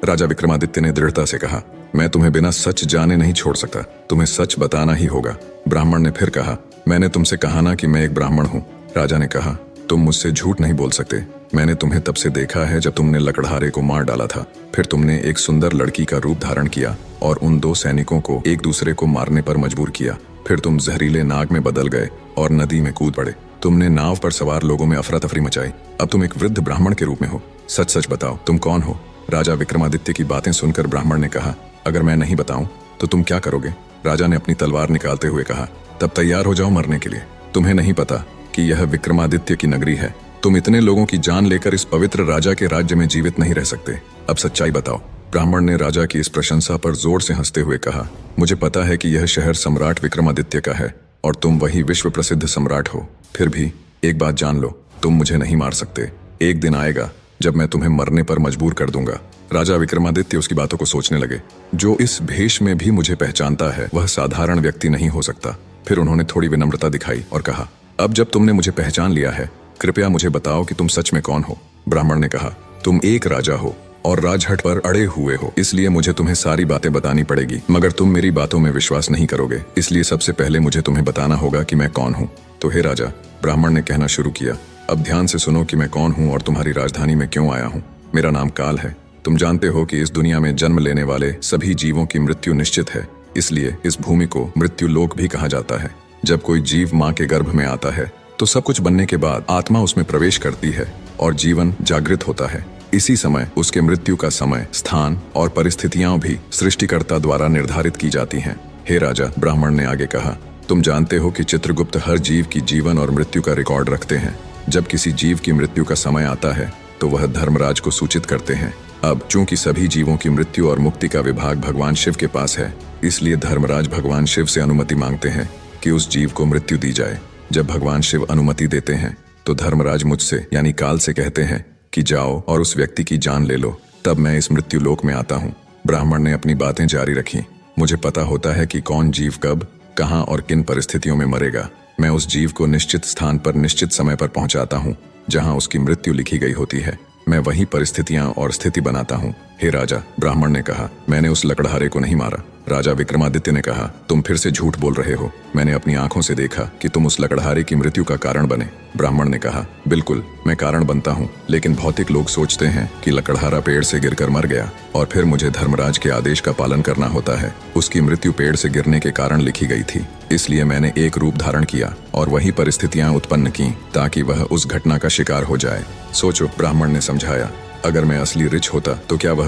राजा विक्रमादित्य ने दृढ़ता से कहा, मैं तुम्हें बिना सच जाने नहीं छोड़ सकता, तुम्हें सच बताना ही होगा। ब्राह्मण ने फिर कहा, मैंने तुमसे कहा ना कि मैं एक ब्राह्मण हूँ। राजा ने कहा, तुम मुझसे झूठ नहीं बोल सकते। मैंने तुम्हें तब से देखा है जब तुमने लकड़हारे को मार डाला था। फिर तुमने एक सुंदर लड़की का रूप धारण किया और उन दो सैनिकों को एक दूसरे को मारने पर मजबूर किया। फिर तुम जहरीले नाग में बदल गए और नदी में कूद पड़े। तुमने नाव पर सवार लोगों में अफरा तफरी मचाई। अब तुम एक वृद्ध ब्राह्मण के रूप में हो। सच सच बताओ, तुम कौन हो? राजा विक्रमादित्य की बातें सुनकर ब्राह्मण ने कहा, अगर मैं नहीं बताऊं तो तुम क्या करोगे? राजा ने अपनी तलवार निकालते हुए कहा, तब तैयार हो जाओ मरने के लिए। तुम्हें नहीं पता कि यह विक्रमादित्य की नगरी है। तुम इतने लोगों की जान लेकर इस पवित्र राजा के राज्य में जीवित नहीं रह सकते। अब सच्चाई बताओ। ब्राह्मण ने राजा की इस प्रशंसा पर जोर से हंसते हुए कहा, मुझे पता है कि यह शहर सम्राट विक्रमादित्य का है और तुम वही विश्व प्रसिद्ध सम्राट हो। फिर भी एक बात जान लो, तुम मुझे नहीं मार सकते। एक दिन आएगा जब मैं तुम्हें मरने पर मजबूर कर दूंगा। राजा विक्रमादित्य उसकी बातों को सोचने लगे। जो इस भेष में भी मुझे पहचानता है वह साधारण व्यक्ति नहीं हो सकता। फिर उन्होंने थोड़ी विनम्रता दिखाई और कहा, अब जब तुमने मुझे पहचान लिया है, कृपया मुझे बताओ कि तुम सच में कौन हो? ब्राह्मण ने कहा, तुम एक राजा हो और राजहट पर अड़े हुए हो, इसलिए मुझे तुम्हें सारी बातें बतानी पड़ेगी। मगर तुम मेरी बातों में विश्वास नहीं करोगे, इसलिए सबसे पहले मुझे तुम्हें बताना होगा कि मैं कौन हूँ। तो हे राजा, ब्राह्मण ने कहना शुरू किया, अब ध्यान से सुनो कि मैं कौन हूँ और तुम्हारी राजधानी में क्यों आया हूँ। मेरा नाम काल है। तुम जानते हो कि इस दुनिया में जन्म लेने वाले सभी जीवों की मृत्यु निश्चित है, इसलिए इस भूमि को मृत्यु लोक भी कहा जाता है। जब कोई जीव माँ के गर्भ में आता है तो सब कुछ बनने के बाद आत्मा उसमें प्रवेश करती है और जीवन जागृत होता है। इसी समय उसके मृत्यु का समय, स्थान और परिस्थितियां भी सृष्टिकर्ता द्वारा निर्धारित की जाती हैं। हे राजा, ब्राह्मण ने आगे कहा, तुम जानते हो कि चित्रगुप्त हर जीव की जीवन और मृत्यु का रिकॉर्ड रखते हैं। जब किसी जीव की मृत्यु का समय आता है तो वह धर्मराज को सूचित करते हैं। अब चूंकि सभी जीवों की मृत्यु और मुक्ति का विभाग भगवान शिव के पास है, इसलिए धर्मराज भगवान शिव से अनुमति मांगते हैं कि उस जीव को मृत्यु दी जाए। जब भगवान शिव अनुमति देते हैं तो धर्मराज मुझसे यानी काल से कहते हैं कि जाओ और उस व्यक्ति की जान ले लो। तब मैं इस मृत्यु लोक में आता हूँ। ब्राह्मण ने अपनी बातें जारी रखी, मुझे पता होता है कि कौन जीव कब, कहाँ और किन परिस्थितियों में मरेगा। मैं उस जीव को निश्चित स्थान पर निश्चित समय पर पहुंचाता हूँ जहाँ उसकी मृत्यु लिखी गई होती है। मैं वही परिस्थितियां और स्थिति बनाता हूँ। हे राजा, ब्राह्मण ने कहा, मैंने उस लकड़हारे को नहीं मारा। राजा विक्रमादित्य ने कहा, तुम फिर से झूठ बोल रहे हो। मैंने अपनी आंखों से देखा कि तुम उस लकड़हारे की मृत्यु का कारण बने। ब्राह्मण ने कहा, बिल्कुल, मैं कारण बनता हूँ, लेकिन भौतिक लोग सोचते हैं कि लकड़हारा पेड़ से गिरकर मर गया और फिर मुझे धर्मराज के आदेश का पालन करना होता है। उसकी मृत्यु पेड़ से गिरने के कारण लिखी गई थी, इसलिए मैंने एक रूप धारण किया और वही परिस्थितियां उत्पन्न की ताकि वह उस घटना का शिकार हो जाए। सोचो, ब्राह्मण ने समझाया, अगर मैं असली रिच होता तो क्या वह